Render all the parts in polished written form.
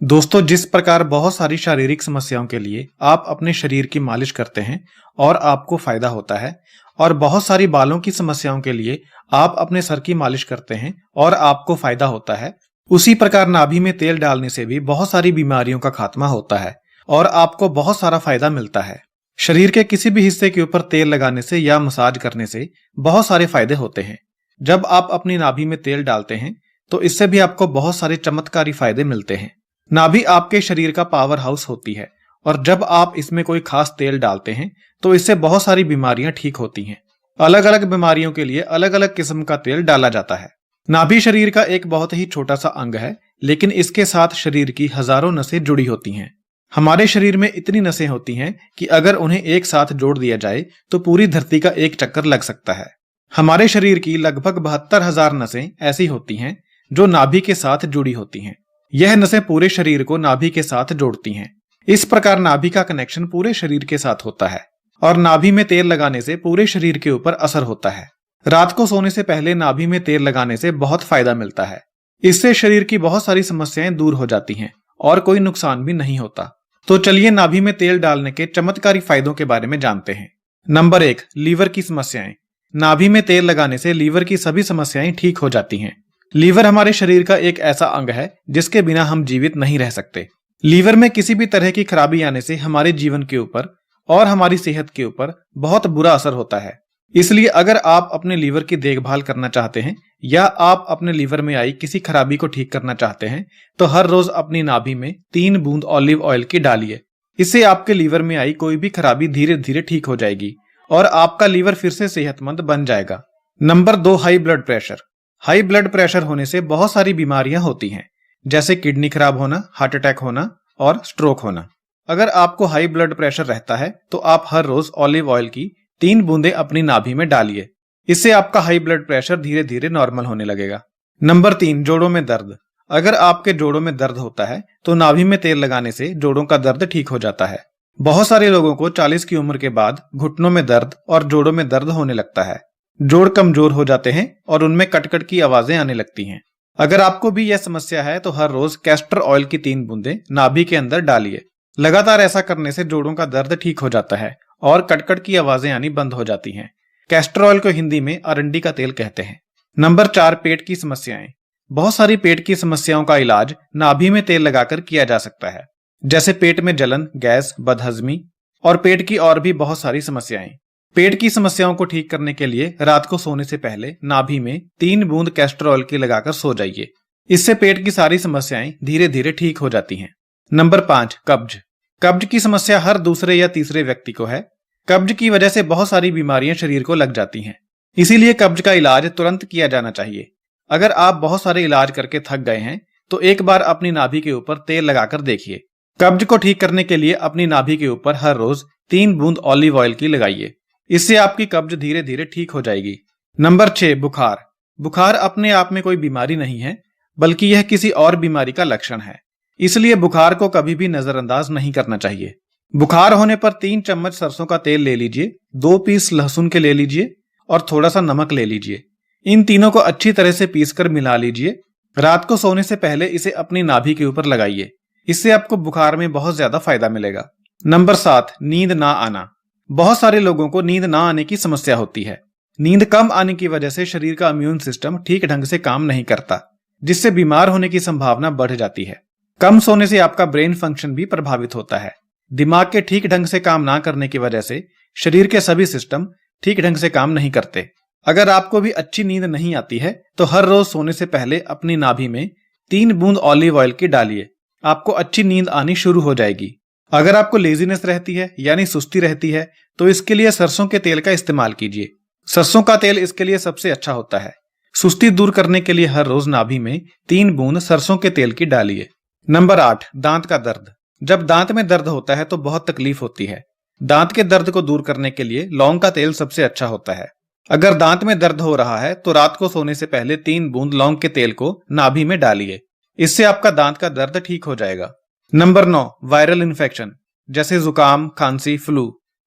दोस्तों, जिस प्रकार बहुत सारी शारीरिक समस्याओं के लिए आप अपने शरीर की मालिश करते हैं और आपको फायदा होता है, और बहुत सारी बालों की समस्याओं के लिए आप अपने सर की मालिश करते हैं और आपको फायदा होता है, उसी प्रकार नाभि में तेल डालने से भी बहुत सारी बीमारियों का खात्मा होता है और आपको बहुत सारा फायदा मिलता है। शरीर के किसी भी हिस्से के ऊपर तेल लगाने से या मसाज करने से बहुत सारे फायदे होते हैं। जब आप अपनी नाभि में तेल डालते हैं तो इससे भी आपको बहुत सारे चमत्कारी फायदे मिलते हैं। नाभि आपके शरीर का पावर हाउस होती है और जब आप इसमें कोई खास तेल डालते हैं तो इससे बहुत सारी बीमारियां ठीक होती हैं। अलग अलग बीमारियों के लिए अलग अलग किस्म का तेल डाला जाता है। नाभि शरीर का एक बहुत ही छोटा सा अंग है, लेकिन इसके साथ शरीर की हजारों नसें जुड़ी होती हैं। हमारे शरीर में इतनी नसें होती हैं कि अगर उन्हें एक साथ जोड़ दिया जाए तो पूरी धरती का एक चक्कर लग सकता है। हमारे शरीर की लगभग 72,000 नसें ऐसी होती हैं जो नाभि के साथ जुड़ी होती हैं। यह नसें पूरे शरीर को नाभि के साथ जोड़ती हैं। इस प्रकार नाभि का कनेक्शन पूरे शरीर के साथ होता है और नाभि में तेल लगाने से पूरे शरीर के ऊपर असर होता है। रात को सोने से पहले नाभि में तेल लगाने से बहुत फायदा मिलता है। इससे शरीर की बहुत सारी समस्याएं दूर हो जाती हैं और कोई नुकसान भी नहीं होता। तो चलिए नाभि में तेल डालने के चमत्कारी फायदों के बारे में जानते हैं। नंबर 1, लीवर की समस्याएं। नाभि में तेल लगाने से लीवर की सभी समस्याएं ठीक हो जाती हैं। लीवर हमारे शरीर का एक ऐसा अंग है जिसके बिना हम जीवित नहीं रह सकते। लीवर में किसी भी तरह की खराबी आने से हमारे जीवन के ऊपर और हमारी सेहत के ऊपर बहुत बुरा असर होता है। इसलिए अगर आप अपने लीवर की देखभाल करना चाहते हैं या आप अपने लीवर में आई किसी खराबी को ठीक करना चाहते हैं तो हर रोज अपनी नाभि में 3 बूंद ऑलिव ऑयल की डालिए। इससे आपके लीवर में आई कोई भी खराबी धीरे धीरे ठीक हो जाएगी और आपका लीवर फिर से सेहतमंद बन जाएगा। Number 2, high blood pressure. High blood pressure होने से बहुत सारी बीमारियां होती हैं, जैसे किडनी खराब होना, हार्ट अटैक होना और स्ट्रोक होना। अगर आपको हाई ब्लड प्रेशर रहता है तो आप हर रोज ऑलिव ऑयल की 3 बूंदें अपनी नाभि में डालिए। इससे आपका हाई ब्लड प्रेशर धीरे धीरे नॉर्मल होने लगेगा। नंबर 3, जोड़ों में दर्द। अगर आपके जोड़ों में दर्द होता है तो नाभि में तेल लगाने से जोड़ों का दर्द ठीक हो जाता है। बहुत सारे लोगों को 40 की उम्र के बाद घुटनों में दर्द और जोड़ों में दर्द होने लगता है। जोड़ कमजोर हो जाते हैं और उनमें कटकट की आवाजें आने लगती हैं। अगर आपको भी यह समस्या है तो हर रोज कैस्टर ऑयल की 3 बूंदें नाभि के अंदर डालिए। लगातार ऐसा करने से जोड़ों का दर्द ठीक हो जाता है और कटकट की आवाजें आनी बंद हो जाती हैं। कैस्टर ऑयल को हिंदी में अरंडी का तेल कहते हैं। नंबर 4, पेट की समस्याएं। बहुत सारी पेट की समस्याओं का इलाज नाभि में तेल लगाकर किया जा सकता है, जैसे पेट में जलन, गैस, बदहजमी और पेट की और भी बहुत सारी समस्याएं। पेट की समस्याओं को ठीक करने के लिए रात को सोने से पहले नाभि में 3 बूंद कैस्टर ऑयल की लगाकर सो जाइए। इससे पेट की सारी समस्याएं धीरे धीरे ठीक हो जाती हैं। नंबर 5, कब्ज। कब्ज की समस्या हर दूसरे या तीसरे व्यक्ति को है। कब्ज की वजह से बहुत सारी बीमारियां शरीर को लग जाती हैं, इसीलिए कब्ज का इलाज तुरंत किया जाना चाहिए। अगर आप बहुत सारे इलाज करके थक गए हैं तो एक बार अपनी नाभि के ऊपर तेल लगाकर देखिए। कब्ज को ठीक करने के लिए अपनी नाभि के ऊपर हर रोज 3 बूंद ऑलिव ऑयल की लगाइए। इससे आपकी कब्ज धीरे धीरे ठीक हो जाएगी। नंबर 6, बुखार। बुखार अपने आप में कोई बीमारी नहीं है, बल्कि यह किसी और बीमारी का लक्षण है। इसलिए बुखार को कभी भी नजरअंदाज नहीं करना चाहिए। बुखार होने पर 3 चम्मच सरसों का तेल ले लीजिए, 2 पीस लहसुन के ले लीजिए और थोड़ा सा नमक ले लीजिए। इन तीनों को अच्छी तरह से पीसकर मिला लीजिए। रात को सोने से पहले इसे अपनी नाभि के ऊपर लगाइए। इससे आपको बुखार में बहुत ज्यादा फायदा मिलेगा। नंबर 7, नींद ना आना। बहुत सारे लोगों को नींद ना आने की समस्या होती है। नींद कम आने की वजह से शरीर का इम्यून सिस्टम ठीक ढंग से काम नहीं करता, जिससे बीमार होने की संभावना बढ़ जाती है। कम सोने से आपका ब्रेन फंक्शन भी प्रभावित होता है। दिमाग के ठीक ढंग से काम ना करने की वजह से शरीर के सभी सिस्टम ठीक ढंग से काम नहीं करते। अगर आपको भी अच्छी नींद नहीं आती है तो हर रोज सोने से पहले अपनी नाभि में 3 बूंद ऑलिव ऑयल की डालिए। आपको अच्छी नींद आनी शुरू हो जाएगी। अगर आपको लेजीनेस रहती है यानी सुस्ती रहती है तो इसके लिए सरसों के तेल का इस्तेमाल कीजिए। सरसों का तेल इसके लिए सबसे अच्छा होता है। सुस्ती दूर करने के लिए हर रोज नाभि में 3 बूंद सरसों के तेल की डालिए। नंबर 8, दांत का दर्द। जब दांत में दर्द होता है तो बहुत तकलीफ होती है। दांत के दर्द को दूर करने के लिए लौंग का तेल सबसे अच्छा होता है। अगर दांत में दर्द हो रहा है तो रात को सोने से पहले 3 बूंद लौंग के तेल को नाभि में डालिए। इससे आपका दांत का दर्द ठीक हो जाएगा। नंबर 9, वायरल इन्फेक्शन, जैसे जुकाम, खांसी, फ्लू।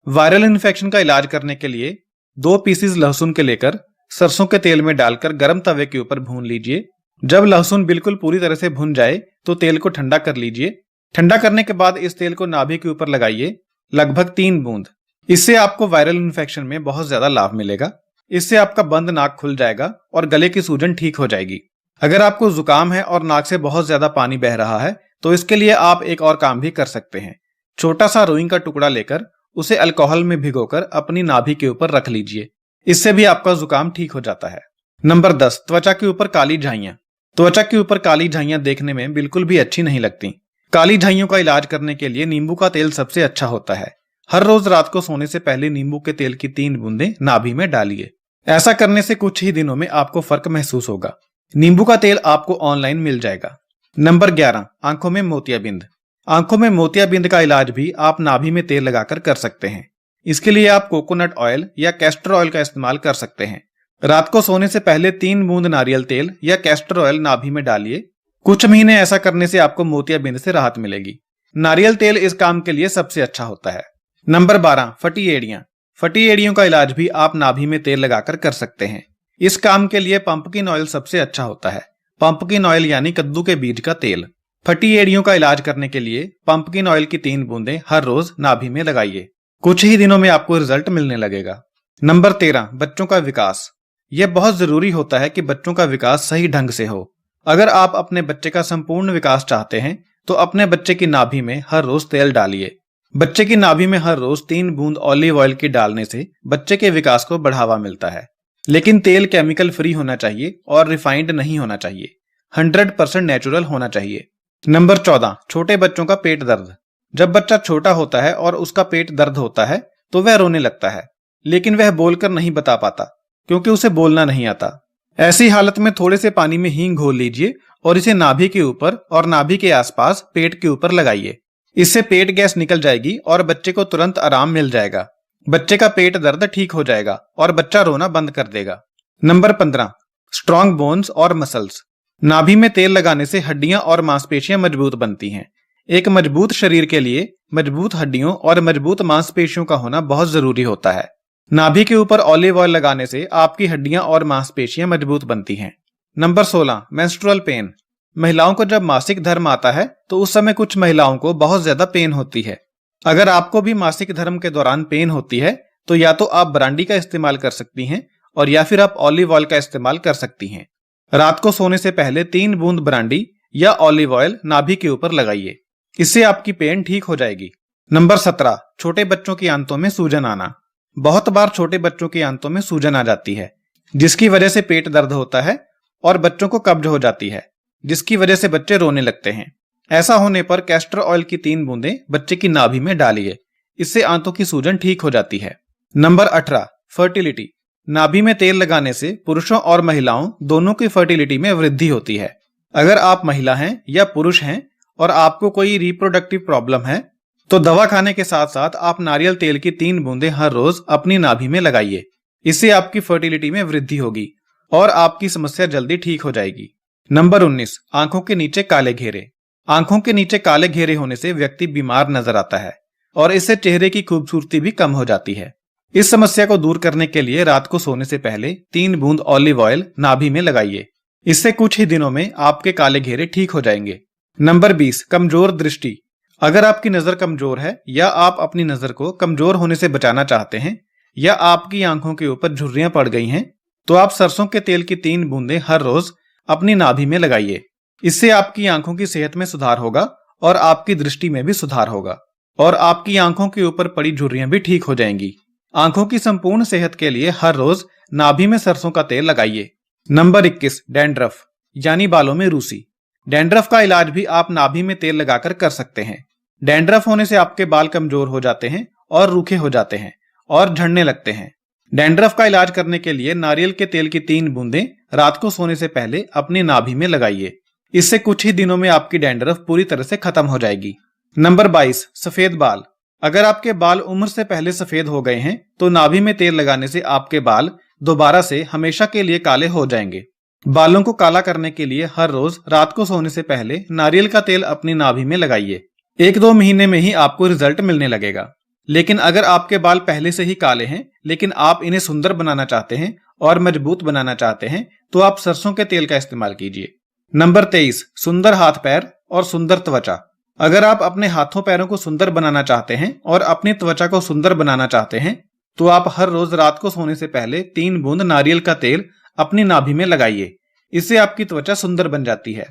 वायरल इन्फेक्शन का इलाज करने के लिए 2 पीसेस लहसुन के लेकर सरसों के तेल में डालकर गर्म तवे के ऊपर भून लीजिए। जब लहसुन बिल्कुल पूरी तरह से भुन जाए तो तेल को ठंडा कर लीजिए। ठंडा करने के बाद इस तेल को नाभि के ऊपर लगाइए, लगभग 3 बूंद। इससे आपको वायरल इन्फेक्शन में बहुत ज्यादा लाभ मिलेगा। इससे आपका बंद नाक खुल जाएगा और गले की सूजन ठीक हो जाएगी। अगर आपको जुकाम है और नाक से बहुत ज्यादा पानी बह रहा है तो इसके लिए आप एक और काम भी कर सकते हैं। छोटा सा रुई का टुकड़ा लेकर उसे अल्कोहल में भिगोकर अपनी नाभि के ऊपर रख लीजिए। इससे भी आपका जुकाम ठीक हो जाता है। नंबर 10, त्वचा के ऊपर काली झाइयां। त्वचा के ऊपर काली झाइयां देखने में बिल्कुल भी अच्छी नहीं लगती। काली झाइयों का इलाज करने के लिए नींबू का तेल सबसे अच्छा होता है। हर रोज रात को सोने से पहले नींबू के तेल की 3 बूंदें नाभि में डालिए। ऐसा करने से कुछ ही दिनों में आपको फर्क महसूस होगा। नींबू का तेल आपको ऑनलाइन मिल जाएगा। नंबर 11, आंखों में मोतियाबिंद। आंखों में मोतियाबिंद का इलाज भी आप नाभि में तेल लगाकर कर सकते हैं। इसके लिए आप कोकोनट ऑयल या कैस्टर ऑयल का इस्तेमाल कर सकते हैं। रात को सोने से पहले 3 बूंद नारियल तेल या कैस्टर ऑयल नाभि में डालिए। कुछ महीने ऐसा करने से आपको मोतियाबिंद से राहत मिलेगी। नारियल तेल इस काम के लिए सबसे अच्छा होता है। नंबर 12, फटी एड़ियां। फटी एड़ियों का इलाज भी आप नाभि में तेल लगाकर कर सकते हैं। इस काम के लिए पंपकिन ऑयल सबसे अच्छा होता है। पंपकिन ऑयल यानी कद्दू के बीज का तेल। फटी एड़ियों का इलाज करने के लिए पंपकिन ऑयल की 3 बूंदें हर रोज नाभि में लगाइए। कुछ ही दिनों में आपको रिजल्ट मिलने लगेगा। नंबर 13, बच्चों का विकास। यह बहुत जरूरी होता है कि बच्चों का विकास सही ढंग से हो। अगर आप अपने बच्चे का संपूर्ण विकास चाहते हैं तो अपने बच्चे की नाभि में हर रोज तेल डालिए। बच्चे की नाभि में हर रोज 3 बूंद ऑलिव ऑयल की डालने से बच्चे के विकास को बढ़ावा मिलता है। लेकिन तेल केमिकल फ्री होना चाहिए और रिफाइंड नहीं होना चाहिए। 100% नेचुरल होना चाहिए। नंबर 14, छोटे बच्चों का पेट दर्द। जब बच्चा छोटा होता है और उसका पेट दर्द होता है तो वह रोने लगता है, लेकिन वह बोलकर नहीं बता पाता क्योंकि उसे बोलना नहीं आता। ऐसी हालत में थोड़े से पानी में हींग घोल लीजिए और इसे नाभि के ऊपर और नाभि के आसपास पेट के ऊपर लगाइए। इससे पेट गैस निकल जाएगी और बच्चे को तुरंत आराम मिल जाएगा। बच्चे का पेट दर्द ठीक हो जाएगा और बच्चा रोना बंद कर देगा। नंबर 15, स्ट्रॉन्ग बोन्स और मसल्स। नाभि में तेल लगाने से हड्डियां और मांसपेशियां मजबूत बनती हैं। एक मजबूत शरीर के लिए मजबूत हड्डियों और मजबूत मांसपेशियों का होना बहुत जरूरी होता है। नाभि के ऊपर ऑलिव ऑयल लगाने से आपकी हड्डियां और मांसपेशियां मजबूत बनती हैं। Number 16, menstrual pain. महिलाओं को जब मासिक धर्म आता है तो उस समय कुछ महिलाओं को बहुत ज्यादा पेन होती है। अगर आपको भी मासिक धर्म के दौरान पेन होती है तो या तो आप ब्रांडी का इस्तेमाल कर सकती हैं और या फिर आप ऑलिव ऑयल का इस्तेमाल कर सकती हैं। रात को सोने से पहले 3 बूंद ब्रांडी या ऑलिव ऑयल नाभि के ऊपर लगाइए। इससे आपकी पेन ठीक हो जाएगी। नंबर 17, छोटे बच्चों की आंतों में सूजन आना। बहुत बार छोटे बच्चों की आंतों में सूजन आ जाती है जिसकी वजह से पेट दर्द होता है और बच्चों को कब्ज हो जाती है जिसकी वजह से बच्चे रोने लगते हैं। ऐसा होने पर कैस्टर ऑयल की 3 बूंदें बच्चे की नाभि में डालिए। इससे आंतों की सूजन ठीक हो जाती है। Number 18, fertility. नाभि में तेल लगाने से पुरुषों और महिलाओं दोनों की फर्टिलिटी में वृद्धि होती है। अगर आप महिला हैं या पुरुष हैं और आपको कोई रिप्रोडक्टिव प्रॉब्लम है तो दवा खाने के साथ साथ आप नारियल तेल की 3 बूंदें हर रोज अपनी नाभि में लगाइए। इससे आपकी फर्टिलिटी में वृद्धि होगी और आपकी समस्या जल्दी ठीक हो जाएगी। नंबर 19, आंखों के नीचे काले घेरे। आंखों के नीचे काले घेरे होने से व्यक्ति बीमार नजर आता है और इससे चेहरे की खूबसूरती भी कम हो जाती है। इस समस्या को दूर करने के लिए रात को सोने से पहले 3 बूंद ऑलिव ऑयल नाभि में लगाइए। इससे कुछ ही दिनों में आपके काले घेरे ठीक हो जाएंगे। नंबर 20, कमजोर दृष्टि। अगर आपकी नजर कमजोर है या आप अपनी नजर को कमजोर होने से बचाना चाहते हैं या आपकी आंखों के ऊपर झुर्रियां पड़ गई हैं तो आप सरसों के तेल की 3 बूंदें हर रोज अपनी नाभि में लगाइए। इससे आपकी आंखों की सेहत में सुधार होगा और आपकी दृष्टि में भी सुधार होगा और आपकी आंखों के ऊपर पड़ी झुर्रियां भी ठीक हो जाएंगी। आंखों की संपूर्ण सेहत के लिए हर रोज नाभि में सरसों का तेल लगाइए। नंबर 21, डैंड्रफ यानी बालों में रूसी। डैंड्रफ का इलाज भी आप नाभि में तेल लगाकर कर सकते हैं। डैंड्रफ होने से आपके बाल कमजोर हो जाते हैं और रूखे हो जाते हैं और झड़ने लगते हैं। डैंड्रफ का इलाज करने के लिए नारियल के तेल की 3 बूंदें रात को सोने से पहले अपनी नाभि में लगाइए। इससे कुछ ही दिनों में आपकी डैंड्रफ पूरी तरह से खत्म हो जाएगी। नंबर 22, सफेद बाल। अगर आपके बाल उम्र से पहले सफेद हो गए हैं तो नाभि में तेल लगाने से आपके बाल दोबारा से हमेशा के लिए काले हो जाएंगे। बालों को काला करने के लिए हर रोज रात को सोने से पहले नारियल का तेल अपनी नाभि में लगाइए। 1-2 महीने में ही आपको रिजल्ट मिलने लगेगा। लेकिन अगर आपके बाल पहले से ही काले हैं लेकिन आप इन्हें सुंदर बनाना चाहते हैं और मजबूत बनाना चाहते हैं तो आप सरसों के तेल का इस्तेमाल कीजिए। नंबर 23, सुंदर हाथ पैर और सुंदर त्वचा। अगर आप अपने हाथों पैरों को सुंदर बनाना चाहते हैं और अपनी त्वचा को सुंदर बनाना चाहते हैं तो आप हर रोज रात को सोने से पहले 3 बूंद नारियल का तेल अपनी नाभि में लगाइए। इससे आपकी त्वचा सुंदर बन जाती है।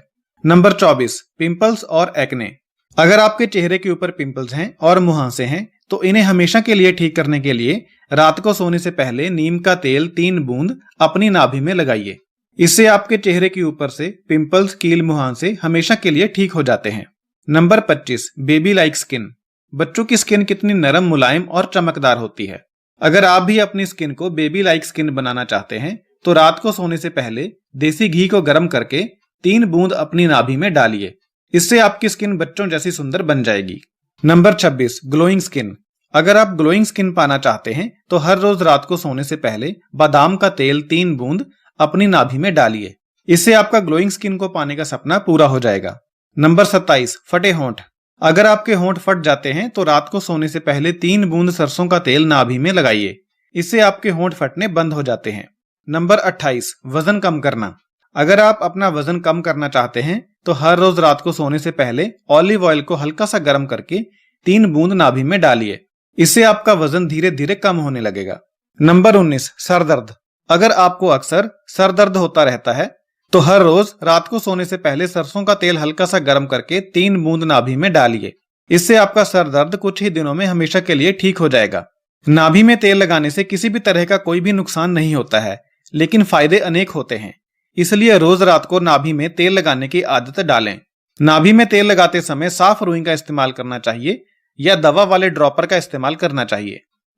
नंबर 24, पिंपल्स और एक्ने। अगर आपके चेहरे के ऊपर पिंपल्स हैं और मुहांसे हैं तो इन्हें हमेशा के लिए ठीक करने के लिए रात को सोने से पहले नीम का तेल 3 बूंद अपनी नाभि में लगाइए। इससे आपके चेहरे के ऊपर से पिंपल्स, कील, मुहांसे हमेशा के लिए ठीक हो जाते हैं। Number 25, baby like skin. बच्चों की स्किन कितनी नरम, मुलायम और चमकदार होती है। अगर आप भी अपनी स्किन को बेबी लाइक स्किन बनाना चाहते हैं तो रात को सोने से पहले देसी घी को गर्म करके 3 बूंद अपनी नाभि में डालिए। इससे आपकी स्किन बच्चों जैसी सुंदर बन जाएगी। Number 26, glowing skin. अगर आप ग्लोइंग स्किन पाना चाहते हैं तो हर रोज रात को सोने से पहले बादाम का तेल 3 बूंद अपनी नाभि में डालिए। इससे आपका ग्लोइंग स्किन को पाने का सपना पूरा हो जाएगा। नंबर 27, फटे होंठ। अगर आपके होंठ फट जाते हैं तो रात को सोने से पहले 3 बूंद सरसों का तेल नाभि में लगाइए। इससे आपके होंठ फटने बंद हो जाते हैं। नंबर 28, वजन कम करना। अगर आप अपना वजन कम करना चाहते हैं तो हर रोज रात को सोने से पहले ऑलिव ऑयल को हल्का सा गर्म करके 3 बूंद नाभि में डालिए। इससे आपका वजन धीरे धीरे कम होने लगेगा। नंबर 19, सर दर्द। अगर आपको अक्सर सर दर्द होता रहता है तो हर रोज रात को सोने से पहले सरसों का तेल हल्का सा गर्म करके 3 बूंद नाभि में डालिए। इससे आपका सर दर्द कुछ ही दिनों में हमेशा के लिए ठीक हो जाएगा। नाभि में तेल लगाने से किसी भी तरह का कोई भी नुकसान नहीं होता है, लेकिन फायदे अनेक होते हैं। इसलिए रोज रात को नाभि में तेल लगाने की आदत डालें। नाभि में तेल लगाते समय साफ रुई का इस्तेमाल करना चाहिए या दवा वाले ड्रॉपर का इस्तेमाल करना चाहिए।